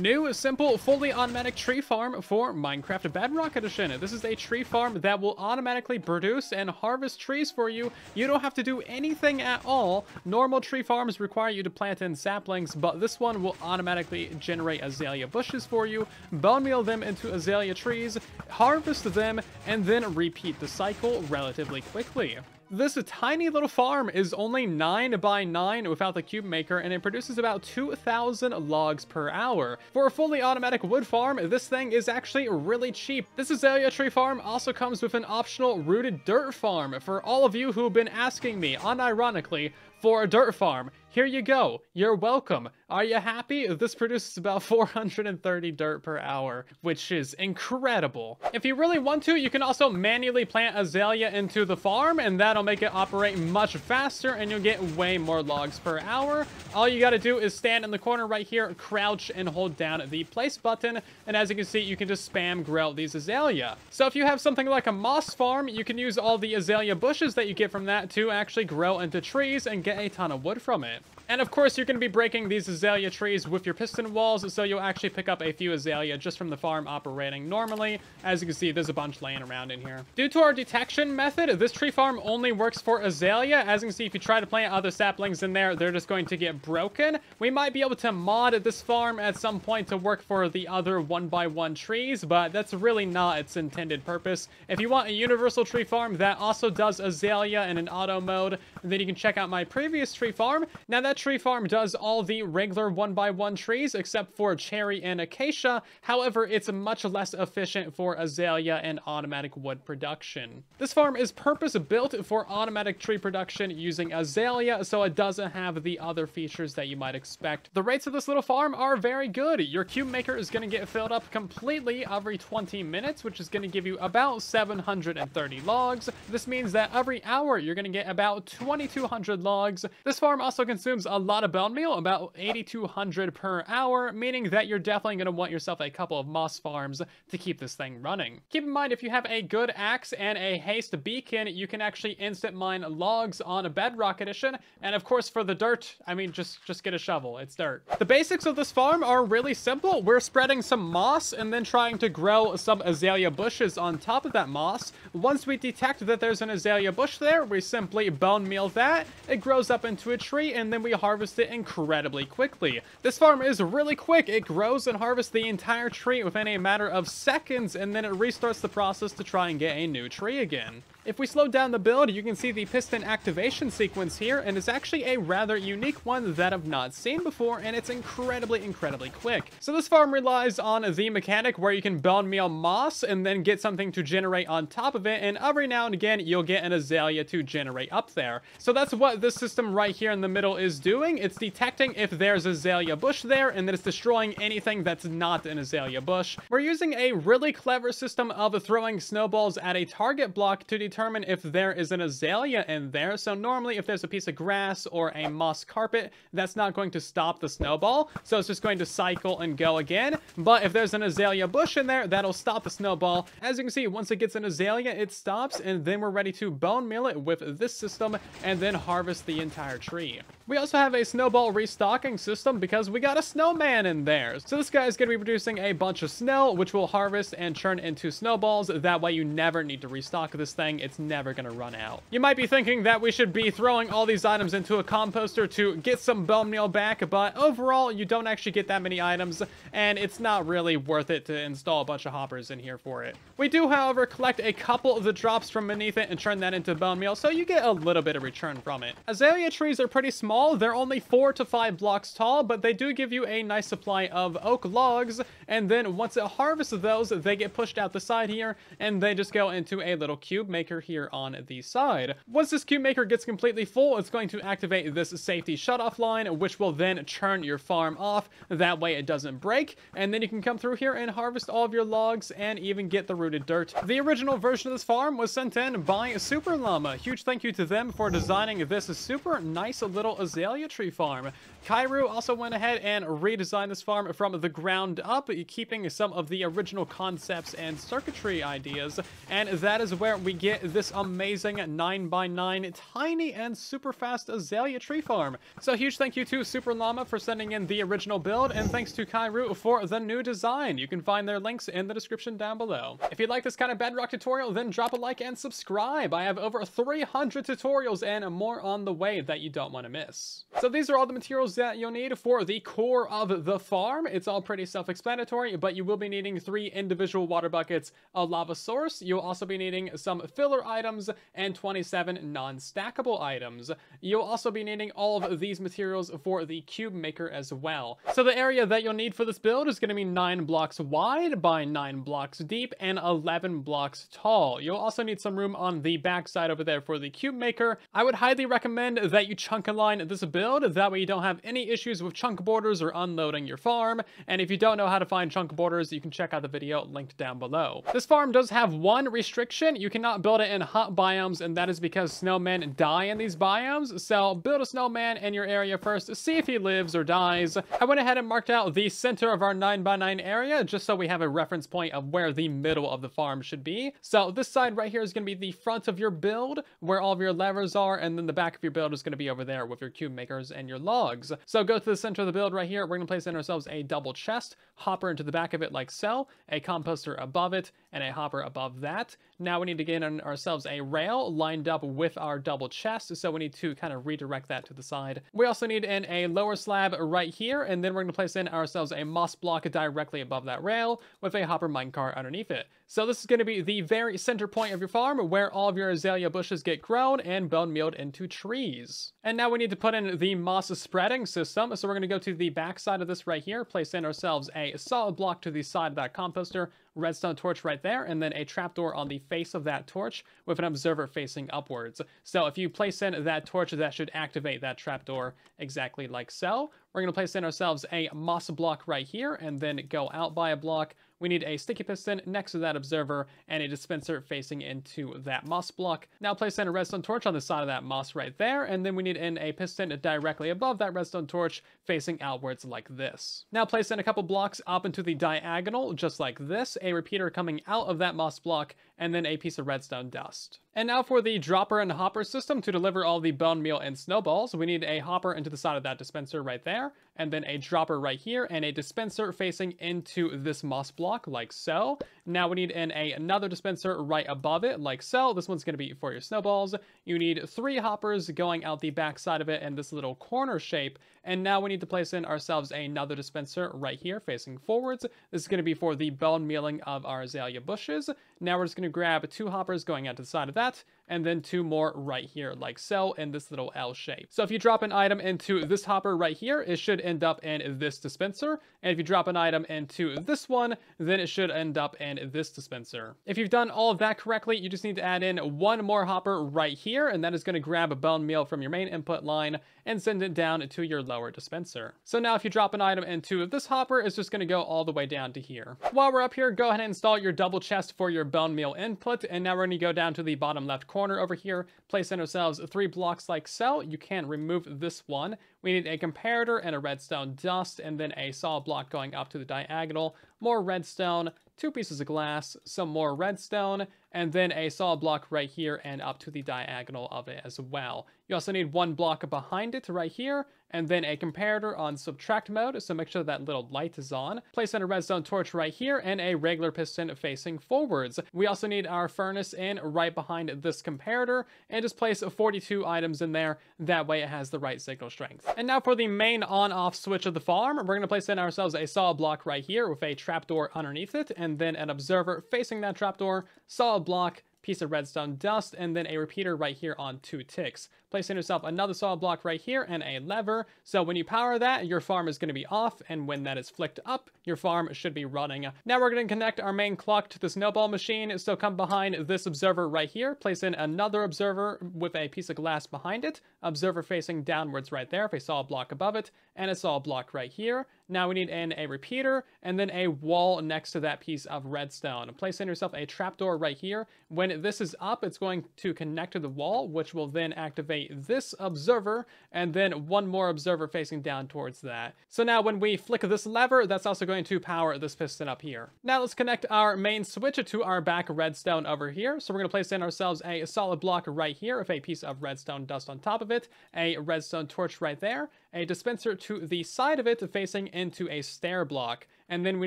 New, simple, fully automatic tree farm for Minecraft Bedrock Edition. This is a tree farm that will automatically produce and harvest trees for you. You don't have to do anything at all. Normal tree farms require you to plant in saplings, but this one will automatically generate azalea bushes for you, bone meal them into azalea trees, harvest them, and then repeat the cycle relatively quickly. This tiny little farm is only 9 by 9 without the cube maker, and it produces about 2,000 logs per hour. For a fully automatic wood farm, this thing is actually really cheap. This azalea tree farm also comes with an optional rooted dirt farm. For all of you who've been asking me, unironically, for a dirt farm, here you go. You're welcome. Are you happy? This produces about 430 dirt per hour, which is incredible. If you really want to, you can also manually plant azalea into the farm, and that'll make it operate much faster, and you'll get way more logs per hour. All you gotta do is stand in the corner right here, crouch, and hold down the place button, and as you can see, you can just spam grow these azalea. So if you have something like a moss farm, you can use all the azalea bushes that you get from that to actually grow into trees and get a ton of wood from it. And of course, you're going to be breaking these azalea trees with your piston walls, so you'll actually pick up a few azalea just from the farm operating normally. As you can see, there's a bunch laying around in here. Due to our detection method, this tree farm only works for azalea. As you can see, if you try to plant other saplings in there, they're just going to get broken. We might be able to mod this farm at some point to work for the other 1x1 trees, but that's really not its intended purpose. If you want a universal tree farm that also does azalea in an auto mode, then you can check out my previous tree farm. Now, that tree farm does all the regular 1x1 trees except for cherry and acacia. However, it's much less efficient for azalea and automatic wood production. This farm is purpose built for automatic tree production using azalea, so it doesn't have the other features that you might expect. The rates of this little farm are very good. Your cube maker is going to get filled up completely every 20 minutes, which is going to give you about 730 logs. This means that every hour you're going to get about 2,200 logs. This farm also consumes a lot of bone meal, about 8,200 per hour, meaning that you're definitely going to want yourself a couple of moss farms to keep this thing running. Keep in mind, if you have a good axe and a haste beacon, you can actually instant mine logs on a Bedrock Edition. And of course, for the dirt, I mean, just get a shovel. It's dirt. The basics of this farm are really simple. We're spreading some moss and then trying to grow some azalea bushes on top of that moss. Once we detect that there's an azalea bush there, we simply bone meal that. It grows up into a tree, and then we harvest it incredibly quickly. This farm is really quick. It grows and harvests the entire tree within a matter of seconds, and then it restarts the process to try and get a new tree again. If we slow down the build, you can see the piston activation sequence here, and it's actually a rather unique one that I've not seen before, and it's incredibly quick. So this farm relies on the mechanic where you can bone meal moss and then get something to generate on top of it, and every now and again, you'll get an azalea to generate up there. So that's what this system right here in the middle is doing. It's detecting if there's azalea bush there, and then it's destroying anything that's not an azalea bush. We're using a really clever system of throwing snowballs at a target block to determine if there is an azalea in there. So normally if there's a piece of grass or a moss carpet, that's not going to stop the snowball, so it's just going to cycle and go again. But if there's an azalea bush in there, that'll stop the snowball. As you can see, once it gets an azalea, it stops, and then we're ready to bone meal it with this system and then harvest the entire tree. We also have a snowball restocking system because we got a snowman in there. So this guy is going to be producing a bunch of snow, which will harvest and turn into snowballs. That way you never need to restock this thing. It's never going to run out. You might be thinking that we should be throwing all these items into a composter to get some bone meal back, but overall you don't actually get that many items, and it's not really worth it to install a bunch of hoppers in here for it. We do, however, collect a couple of the drops from beneath it and turn that into bone meal, so you get a little bit of return from it. Azalea trees are pretty small. They're only 4 to 5 blocks tall, but they do give you a nice supply of oak logs, and then once it harvests those, they get pushed out the side here, and they just go into a little cube maker here on the side. Once this cube maker gets completely full, it's going to activate this safety shutoff line, which will then turn your farm off. That way it doesn't break, and then you can come through here and harvest all of your logs and even get the rooted dirt. The original version of this farm was sent in by Superllama. Huge thank you to them for designing this super nice little azalea azalea tree farm. Kairu also went ahead and redesigned this farm from the ground up, keeping some of the original concepts and circuitry ideas, and that is where we get this amazing 9x9 tiny and super fast azalea tree farm. So huge thank you to superllama for sending in the original build, and thanks to Kairu for the new design. You can find their links in the description down below. If you'd like this kind of Bedrock tutorial, then drop a like and subscribe. I have over 300 tutorials and more on the way that you don't want to miss. So these are all the materials that you'll need for the core of the farm. It's all pretty self-explanatory, but you will be needing 3 individual water buckets, a lava source. You'll also be needing some filler items and 27 non-stackable items. You'll also be needing all of these materials for the cube maker as well. So the area that you'll need for this build is going to be 9 blocks wide by 9 blocks deep and 11 blocks tall. You'll also need some room on the back side over there for the cube maker. I would highly recommend that you chunk align this build. That way you don't have any issues with chunk borders or unloading your farm. And if you don't know how to find chunk borders, you can check out the video linked down below. This farm does have one restriction. You cannot build it in hot biomes, and that is because snowmen die in these biomes. So build a snowman in your area first, see if he lives or dies. I went ahead and marked out the center of our 9x9 area just so we have a reference point of where the middle of the farm should be. So this side right here is going to be the front of your build where all of your levers are, and then the back of your build is going to be over there with your cube makers and your logs. So go to the center of the build right here. We're going to place in ourselves a double chest, hopper into the back of it like so, a composter above it, and a hopper above that. Now we need to get in ourselves a rail lined up with our double chest, so we need to kind of redirect that to the side. We also need in a lower slab right here, and then we're going to place in ourselves a moss block directly above that rail with a hopper minecart underneath it. So this is going to be the very center point of your farm where all of your azalea bushes get grown and bone mealed into trees. And now we need to put in the moss spreading system. So we're going to go to the back side of this right here, place in ourselves a solid block to the side of that composter, redstone torch right there, and then a trapdoor on the face of that torch with an observer facing upwards. So if you place in that torch, that should activate that trapdoor exactly like so. We're going to place in ourselves a moss block right here and then go out by a block. We need a sticky piston next to that observer and a dispenser facing into that moss block. Now place in a redstone torch on the side of that moss right there, and then we need in a piston directly above that redstone torch facing outwards like this. Now place in a couple blocks up into the diagonal just like this, a repeater coming out of that moss block, and then a piece of redstone dust. And now for the dropper and hopper system to deliver all the bone meal and snowballs, we need a hopper into the side of that dispenser right there, and then a dropper right here, and a dispenser facing into this moss block like so. Now we need in another dispenser right above it like so. This one's going to be for your snowballs. You need 3 hoppers going out the back side of it in this little corner shape. And now we need to place in ourselves another dispenser right here facing forwards. This is going to be for the bone mealing of our azalea bushes. Now we're just going to grab 2 hoppers going out to the side of that, and then 2 more right here like so in this little L shape. So if you drop an item into this hopper right here, it should end up in this dispenser. And if you drop an item into this one, then it should end up in this dispenser. If you've done all of that correctly, you just need to add in 1 more hopper right here, and that is going to grab a bone meal from your main input line and send it down to your lower dispenser. So now if you drop an item into this hopper, it's just going to go all the way down to here. While we're up here, go ahead and install your double chest for your bone meal input, and now we're going to go down to the bottom left corner over here, place in ourselves 3 blocks like so. You can remove this one. We need a comparator and a redstone dust, and then a solid block going up to the diagonal, more redstone, 2 pieces of glass, some more redstone, and then a solid block right here and up to the diagonal of it as well. You also need 1 block behind it right here, and then a comparator on subtract mode, so make sure that little light is on. Place in a redstone torch right here and a regular piston facing forwards. We also need our furnace in right behind this comparator, and just place 42 items in there. That way it has the right signal strength. And now for the main on-off switch of the farm, we're going to place in ourselves a solid block right here with a trapdoor underneath it, and then an observer facing that trapdoor, solid block, piece of redstone dust, and then a repeater right here on 2 ticks. Place in yourself another solid block right here and a lever. So when you power that, your farm is going to be off, and when that is flicked up, your farm should be running. Now we're going to connect our main clock to the snowball machine. So come behind this observer right here, place in another observer with a piece of glass behind it, observer facing downwards right there with a solid block above it, and a solid block right here. Now we need in a repeater, and then a wall next to that piece of redstone. Place in yourself a trapdoor right here. When this is up, it's going to connect to the wall, which will then activate this observer, and then one more observer facing down towards that. So now when we flick this lever, that's also going to power this piston up here. Now let's connect our main switch to our back redstone over here. So we're going to place in ourselves a solid block right here with a piece of redstone dust on top of it, a redstone torch right there, a dispenser to the side of it facing into a stair block, and then we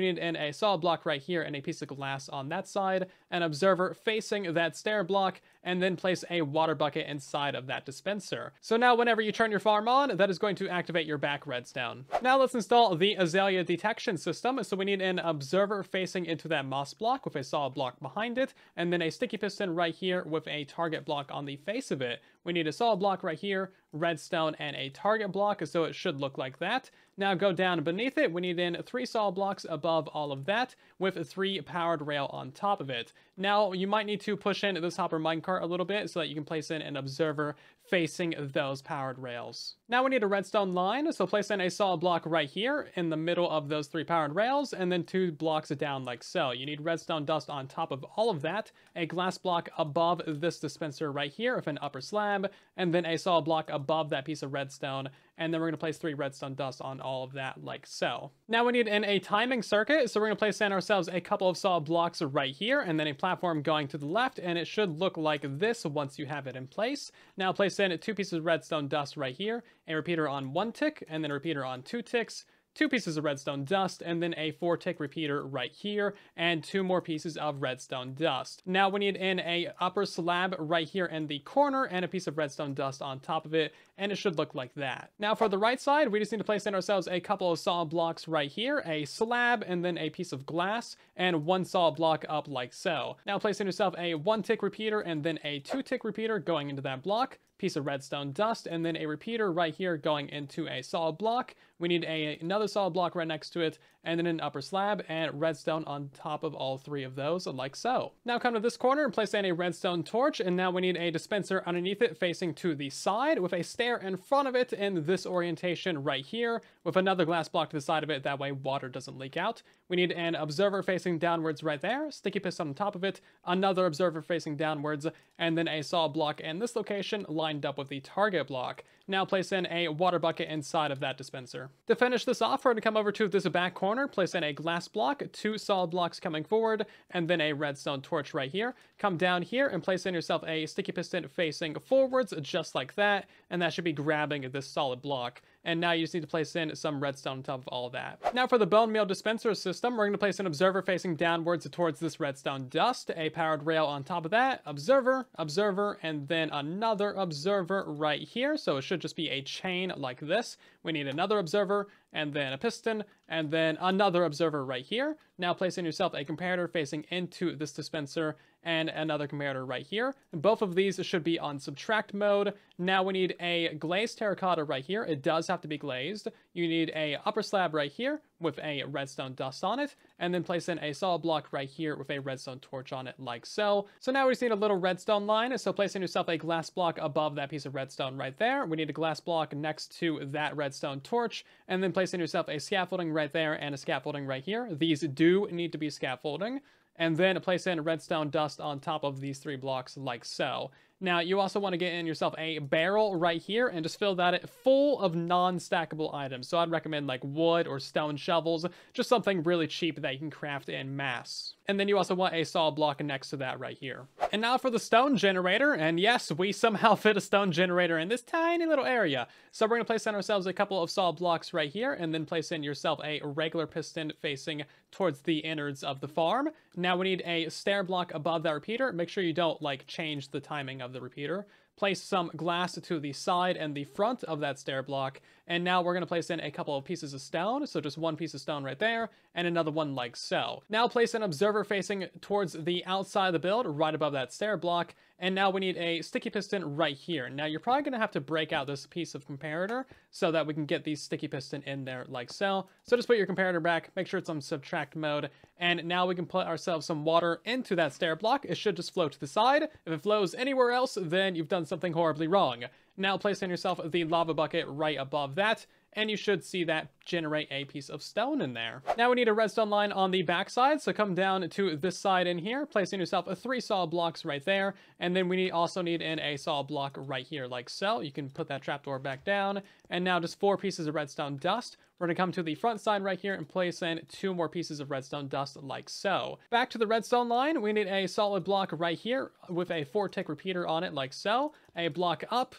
need in a solid block right here and a piece of glass on that side, an observer facing that stair block, and then place a water bucket inside of that dispenser. So now whenever you turn your farm on, that is going to activate your back redstone. Now let's install the azalea detection system. So we need an observer facing into that moss block with a solid block behind it, and then a sticky piston right here with a target block on the face of it. We need a solid block right here, redstone, and a target block, so it should look like that. Now go down beneath it. We need in 3 solid blocks above all of that with 3 powered rail on top of it. Now you might need to push in this hopper minecart a little bit so that you can place in an observer facing those powered rails. Now we need a redstone line, so place in a solid block right here in the middle of those 3 powered rails, and then 2 blocks down like so. You need redstone dust on top of all of that, a glass block above this dispenser right here with an upper slab, and then a solid block above that piece of redstone, and then we're going to place 3 redstone dust on all of that like so. Now we need in a timing circuit, so we're going to place in ourselves a couple of solid blocks right here, and then a platform going to the left, and it should look like this once you have it in place. Now place in 2 pieces of redstone dust right here, a repeater on 1 tick, and then a repeater on 2 ticks, 2 pieces of redstone dust, and then a 4-tick repeater right here, and 2 more pieces of redstone dust. Now we need in a upper slab right here in the corner, and a piece of redstone dust on top of it, and it should look like that. Now for the right side, we just need to place in ourselves a couple of solid blocks right here, a slab, and then a piece of glass, and 1 solid block up like so. Now place in yourself a 1-tick repeater, and then a 2-tick repeater going into that block, piece of redstone dust, and then a repeater right here going into a solid block. We need another solid block right next to it, and then an upper slab and redstone on top of all 3 of those, like so. Now come to this corner and place in a redstone torch, and now we need a dispenser underneath it facing to the side with a stair in front of it in this orientation right here with another glass block to the side of it, that way water doesn't leak out. We need an observer facing downwards right there, sticky piston on top of it, another observer facing downwards, and then a solid block in this location lined up with the target block. Now place in a water bucket inside of that dispenser. To finish this off, we're going to come over to this back corner, place in a glass block, 2 solid blocks coming forward, and then a redstone torch right here. Come down here and place in yourself a sticky piston facing forwards, just like that, and that should be grabbing this solid block. And now you just need to place in some redstone on top of all of that. Now for the Bonemeal dispenser system, we're going to place an observer facing downwards towards this redstone dust, a powered rail on top of that, observer, observer, and then another observer right here. So it should just be a chain like this. We need another observer, and then a piston, and then another observer right here. Now place in yourself a comparator facing into this dispenser, and another comparator right here. Both of these should be on subtract mode. Now we need a glazed terracotta right here. It does have to be glazed. You need a upper slab right here with a redstone dust on it, and then place in a solid block right here with a redstone torch on it like so. So now we just need a little redstone line, so place in yourself a glass block above that piece of redstone right there. We need a glass block next to that redstone torch, and then place in yourself a scaffolding right there and a scaffolding right here. These do need to be scaffolding. And then place in redstone dust on top of these 3 blocks like so. Now, you also want to get in yourself a barrel right here and just fill that full of non-stackable items. So I'd recommend like wood or stone shovels, just something really cheap that you can craft in mass. And then you also want a solid block next to that right here. And now for the stone generator. And yes, we somehow fit a stone generator in this tiny little area. So we're going to place in ourselves a couple of solid blocks right here, and then place in yourself a regular piston facing towards the innards of the farm. Now we need a stair block above that repeater. Make sure you don't like change the timing of the repeater. Place some glass to the side and the front of that stair block, and now we're going to place in a couple of pieces of stone, so just 1 piece of stone right there, and another one like so. Now place an observer facing towards the outside of the build, right above that stair block, and now we need a sticky piston right here. Now you're probably going to have to break out this piece of comparator so that we can get the sticky piston in there like so. So just put your comparator back, make sure it's on subtract mode, and now we can put ourselves some water into that stair block. It should just flow to the side. If it flows anywhere else, then you've done something horribly wrong. Now place in yourself the lava bucket right above that, and you should see that generate a piece of stone in there. Now we need a redstone line on the backside, so come down to this side in here, placing yourself 3 solid blocks right there, and then we also need in a solid block right here like so. You can put that trapdoor back down, and now just 4 pieces of redstone dust. We're going to come to the front side right here and place in 2 more pieces of redstone dust like so. Back to the redstone line, we need a solid block right here with a 4-tick repeater on it like so. A block up,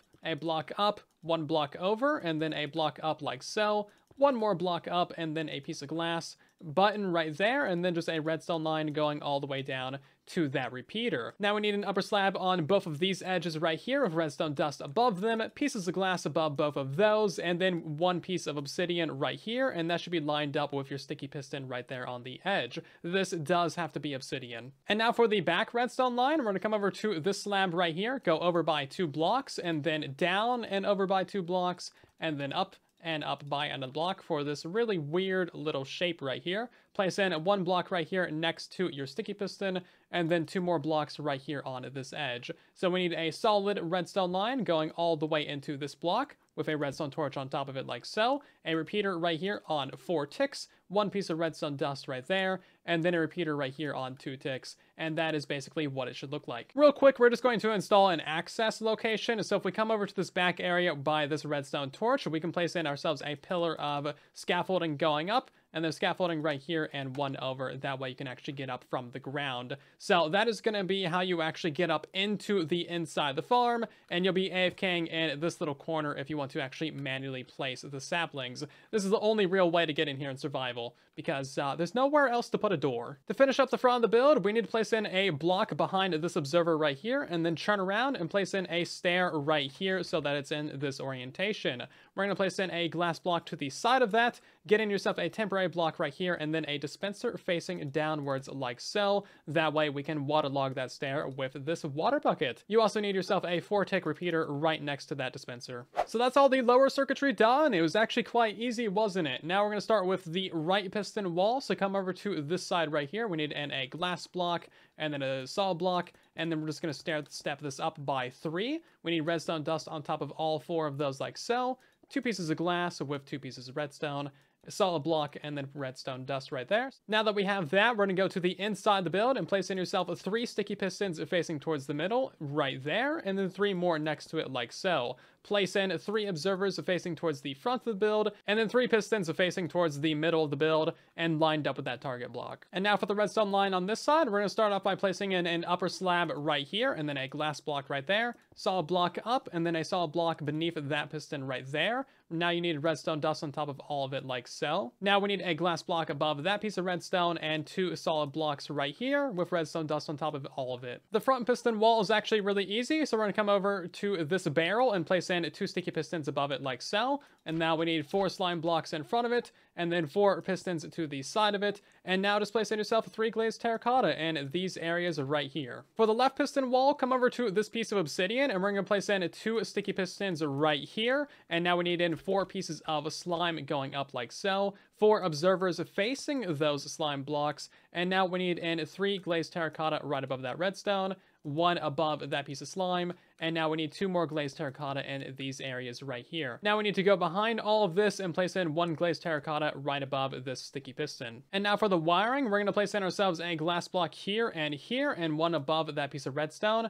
1 block over, and then a block up like so. 1 more block up, and then a piece of glass button right there, and then just a redstone line going all the way down to that repeater. Now we need an upper slab on both of these edges right here with redstone dust above them, pieces of glass above both of those, and then 1 piece of obsidian right here, and that should be lined up with your sticky piston right there on the edge. This does have to be obsidian. And now for the back redstone line, we're going to come over to this slab right here, go over by 2 blocks, and then down and over by 2 blocks, and then up and up by another block for this really weird little shape right here. Place in 1 block right here next to your sticky piston, and then 2 more blocks right here on this edge. So we need a solid redstone line going all the way into this block with a redstone torch on top of it like so. A repeater right here on 4 ticks, 1 piece of redstone dust right there, and then a repeater right here on 2 ticks. And that is basically what it should look like. Real quick, we're just going to install an access location. So if we come over to this back area by this redstone torch, we can place in ourselves a pillar of scaffolding going up, and there's scaffolding right here and 1 over. That way you can actually get up from the ground. So that is going to be how you actually get up into the inside of the farm, and you'll be AFKing in this little corner if you want to actually manually place the saplings. This is the only real way to get in here in survival, because there's nowhere else to put a door. To finish up the front of the build, we need to place in a block behind this observer right here, and then turn around and place in a stair right here so that it's in this orientation. We're going to place in a glass block to the side of that, get in yourself a temporary block right here, and then a dispenser facing downwards like so. That way we can waterlog that stair with this water bucket. You also need yourself a 4-tick repeater right next to that dispenser. So that's all the lower circuitry done. It was actually quite easy, wasn't it? Now we're going to start with the right piston wall. So come over to this side right here. We need a glass block and then a solid block, and then we're just going to step this up by 3. We need redstone dust on top of all 4 of those like so. 2 pieces of glass with 2 pieces of redstone, a solid block, and then redstone dust right there. Now that we have that, we're going to go to the inside of the build and place in yourself 3 sticky pistons facing towards the middle right there, and then 3 more next to it like so. Place in 3 observers facing towards the front of the build, and then 3 pistons facing towards the middle of the build and lined up with that target block. And now for the redstone line on this side, we're going to start off by placing in an upper slab right here, and then a glass block right there, solid block up, and then a solid block beneath that piston right there. Now you need redstone dust on top of all of it like so. Now we need a glass block above that piece of redstone and 2 solid blocks right here with redstone dust on top of all of it. The front piston wall is actually really easy, so we're going to come over to this barrel and place in 2 sticky pistons above it like so. And now we need 4 slime blocks in front of it, and then 4 pistons to the side of it. And now just place in yourself 3 glazed terracotta in these areas right here. For the left piston wall, come over to this piece of obsidian, and we're going to place in 2 sticky pistons right here. And now we need in 4 pieces of slime going up like so. 4 observers facing those slime blocks. And now we need in 3 glazed terracotta right above that redstone, 1 above that piece of slime, and now we need 2 more glazed terracotta in these areas right here. Now we need to go behind all of this and place in 1 glazed terracotta right above this sticky piston. And now for the wiring, we're going to place in ourselves a glass block here, and 1 above that piece of redstone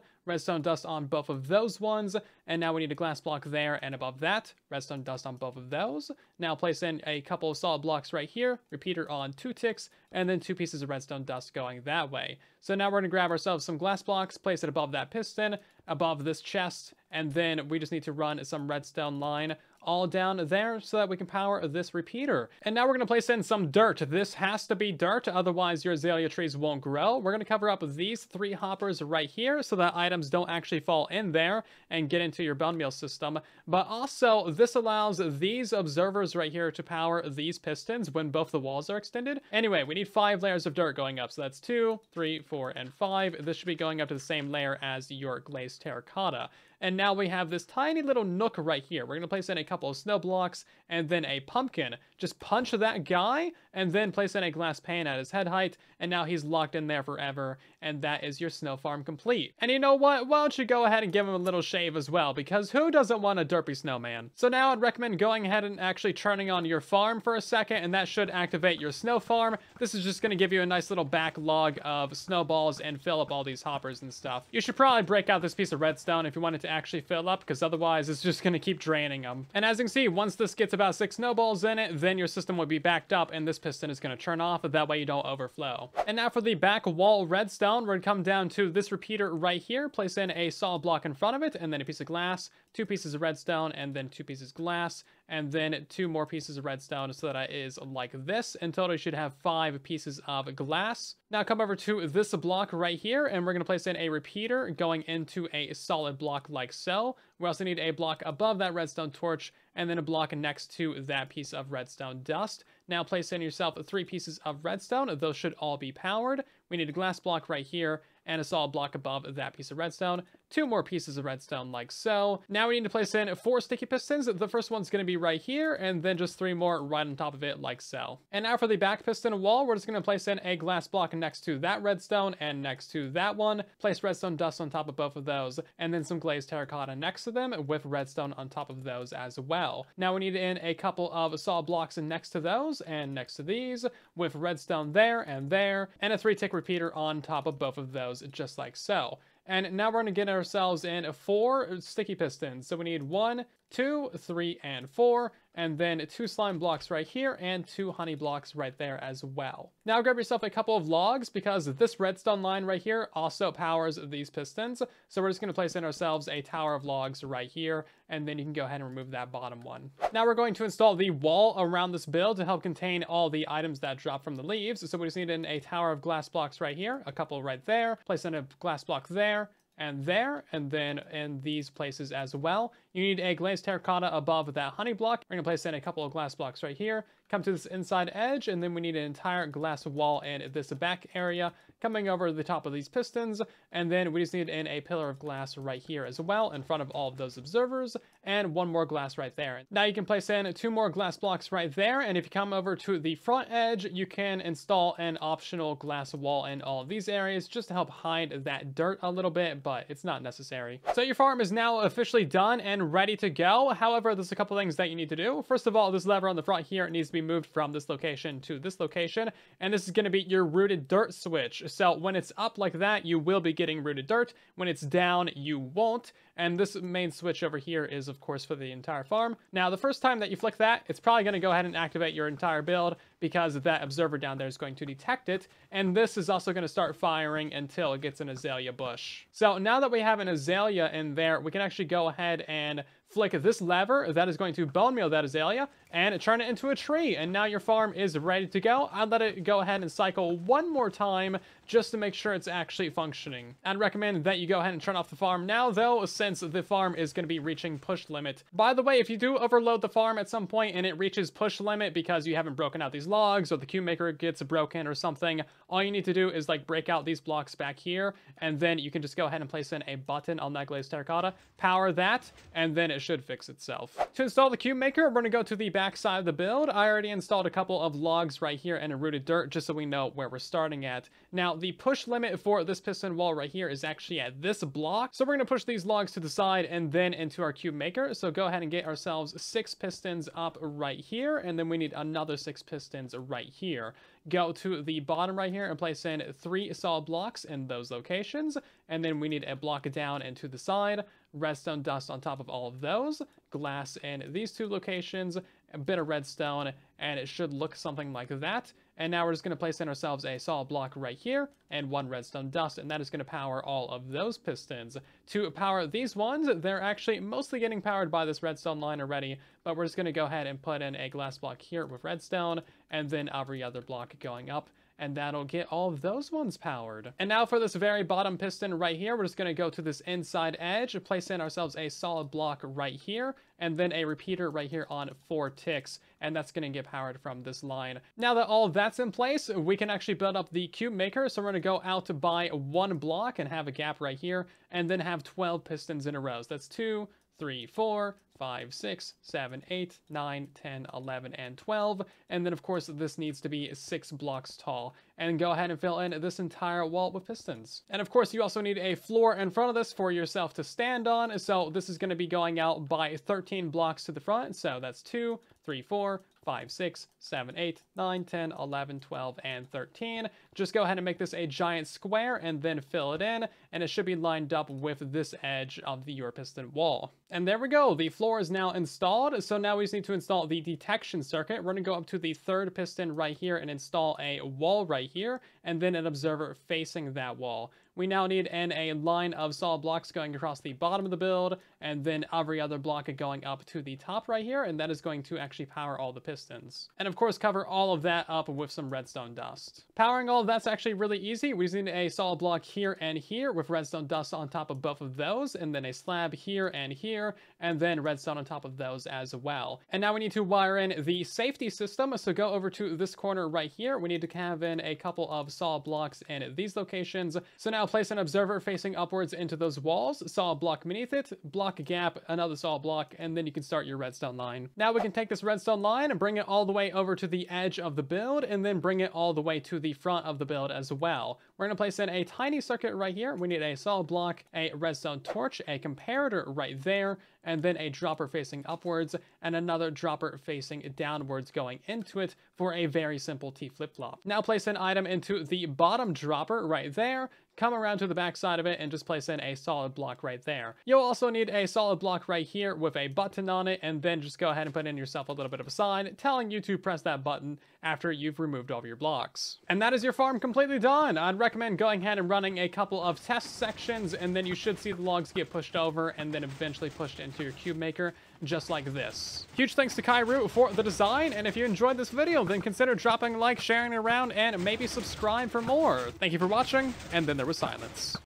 dust on both of those ones, and now we need a glass block there and above that, redstone dust on both of those. Now place in a couple of solid blocks right here, repeater on 2 ticks, and then 2 pieces of redstone dust going that way. So now we're going to grab ourselves some glass blocks, place it above that piston, above this chest, and then we just need to run some redstone line all down there so that we can power this repeater. And now we're going to place in some dirt. This has to be dirt, otherwise your azalea trees won't grow. We're going to cover up these 3 hoppers right here so that items don't actually fall in there and get into your Bonemeal system. But also, this allows these observers right here to power these pistons when both the walls are extended. Anyway, we need 5 layers of dirt going up. So that's 2, 3, 4, and 5. This should be going up to the same layer as your glazed terracotta. And now we have this tiny little nook right here. We're going to place in a couple of snow blocks and then a pumpkin. Just punch that guy, and then place in a glass pane at his head height, and now he's locked in there forever, and that is your snow farm complete. And you know what? Why don't you go ahead and give him a little shave as well, because who doesn't want a derpy snowman? So now I'd recommend going ahead and actually turning on your farm for a second, and that should activate your snow farm. This is just going to give you a nice little backlog of snowballs and fill up all these hoppers and stuff. You should probably break out this piece of redstone if you want it to actually fill up, because otherwise it's just going to keep draining them. And as you can see, once this gets about 6 snowballs in it, then your system will be backed up and this piston is going to turn off. That way you don't overflow. And now for the back wall redstone, we're going to come down to this repeater right here, place in a solid block in front of it, and then a piece of glass, 2 pieces of redstone, and then 2 pieces of glass, and then 2 more pieces of redstone, so that is like this. In total, you should have 5 pieces of glass. Now come over to this block right here, and we're going to place in a repeater going into a solid block like so. We also need a block above that redstone torch, and then a block next to that piece of redstone dust. Now place in yourself 3 pieces of redstone. Those should all be powered. We need a glass block right here, and a solid block above that piece of redstone. 2 more pieces of redstone like so. Now we need to place in 4 sticky pistons. The first one's going to be right here, and then just 3 more right on top of it like so. And now for the back piston wall, we're just going to place in a glass block next to that redstone and next to that one. Place redstone dust on top of both of those, and then some glazed terracotta next to them with redstone on top of those as well. Now we need in a couple of solid blocks next to those and next to these with redstone there, and a 3-tick repeater on top of both of those, just like so. And now we're going to get ourselves in 4 sticky pistons. So we need 1, 2, 3, and 4, and then 2 slime blocks right here and 2 honey blocks right there as well. Now grab yourself a couple of logs, because this redstone line right here also powers these pistons. So we're just going to place in ourselves a tower of logs right here, and then you can go ahead and remove that bottom one. Now we're going to install the wall around this build to help contain all the items that drop from the leaves. So we just need in a tower of glass blocks right here, a couple right there, place in a glass block there, and then in these places as well. You need a glazed terracotta above that honey block. We're going to place in a couple of glass blocks right here, come to this inside edge, and then we need an entire glass wall in this back area, coming over the top of these pistons, and then we just need in a pillar of glass right here as well, in front of all of those observers, and 1 more glass right there. Now you can place in 2 more glass blocks right there, and if you come over to the front edge, you can install an optional glass wall in all of these areas, just to help hide that dirt a little bit, but it's not necessary. So your farm is now officially done and ready to go. However, there's a couple things that you need to do. First of all, this lever on the front here needs to be moved from this location to this location, and this is going to be your rooted dirt switch. So when it's up like that, you will be getting rooted dirt. When it's down, you won't. And this main switch over here is, of course, for the entire farm. Now, the first time that you flick that, it's probably going to go ahead and activate your entire build, because that observer down there is going to detect it. And this is also going to start firing until it gets an azalea bush. So now that we have an azalea in there, we can actually go ahead and flick this lever that is going to Bonemeal that azalea and turn it into a tree. And now your farm is ready to go. I'd let it go ahead and cycle 1 more time just to make sure it's actually functioning. I'd recommend that you go ahead and turn off the farm now, though, since the farm is going to be reaching push limit. By the way, if you do overload the farm at some point and it reaches push limit because you haven't broken out these logs, or the cube maker gets broken or something, all you need to do is like break out these blocks back here, and then you can just go ahead and place in a button on that glazed terracotta, power that, and then it should fix itself. To install the cube maker, we're going to go to the back side of the build. I already installed a couple of logs right here and a rooted dirt, just so we know where we're starting at. Now, the push limit for this piston wall right here is actually at this block, so we're going to push these logs to the side and then into our cube maker. So go ahead and get ourselves 6 pistons up right here, and then we need another 6 pistons right here. Go to the bottom right here and place in 3 solid blocks in those locations, and then we need a block down and to the side, redstone dust on top of all of those, glass in these 2 locations, a bit of redstone, and it should look something like that. And now we're just going to place in ourselves a solid block right here and 1 redstone dust, and that is going to power all of those pistons. To power these ones, they're actually mostly getting powered by this redstone line already, but we're just going to go ahead and put in a glass block here with redstone, and then every other block going up, and that'll get all of those ones powered. And now for this very bottom piston right here, we're just going to go to this inside edge, place in ourselves a solid block right here, and then a repeater right here on 4 ticks, and that's going to get powered from this line. Now that all that's in place, we can actually build up the cube maker. So we're going to go out to buy 1 block and have a gap right here, and then have 12 pistons in a row. So that's 2, 3, 4, 5, 6, 7, 8, 9, 10, 11, and 12. And then, of course, this needs to be 6 blocks tall. And go ahead and fill in this entire wall with pistons. And, of course, you also need a floor in front of this for yourself to stand on. So this is going to be going out by 13 blocks to the front. So that's 2, 3, 4, 5, 6, 7, 8, 9, 10, 11, 12, and 13. Just go ahead and make this a giant square and then fill it in, and it should be lined up with this edge of your piston wall. And there we go, the floor is now installed. So now we just need to install the detection circuit. We're gonna go up to the 3rd piston right here and install a wall right here, and then an observer facing that wall. We now need a line of solid blocks going across the bottom of the build, and then every other block going up to the top right here, and that is going to actually power all the pistons. And of course, cover all of that up with some redstone dust. Powering all of that's actually really easy. We just need a solid block here and here with redstone dust on top of both of those, and then a slab here and here, and then redstone on top of those as well. And now we need to wire in the safety system, so go over to this corner right here. We need to have in a couple of solid blocks in these locations. So now place an observer facing upwards into those walls, solid block beneath it, block gap, another solid block, and then you can start your redstone line. Now we can take this redstone line and bring it all the way over to the edge of the build, and then bring it all the way to the front of the build as well. We're going to place in a tiny circuit right here. We need a solid block, a redstone torch, a comparator right there, and then a dropper facing upwards, and another dropper facing downwards going into it for a very simple T flip-flop. Now place an item into the bottom dropper right there, come around to the back side of it, and just place in a solid block right there. You'll also need a solid block right here with a button on it, and then just go ahead and put in yourself a little bit of a sign telling you to press that button after you've removed all of your blocks. And that is your farm completely done. I'd recommend going ahead and running a couple of test sections, and then you should see the logs get pushed over and then eventually pushed into your cube maker, just like this. Huge thanks to Kairu for the design, and if you enjoyed this video, then consider dropping a like, sharing it around, and maybe subscribe for more. Thank you for watching, and then there was silence.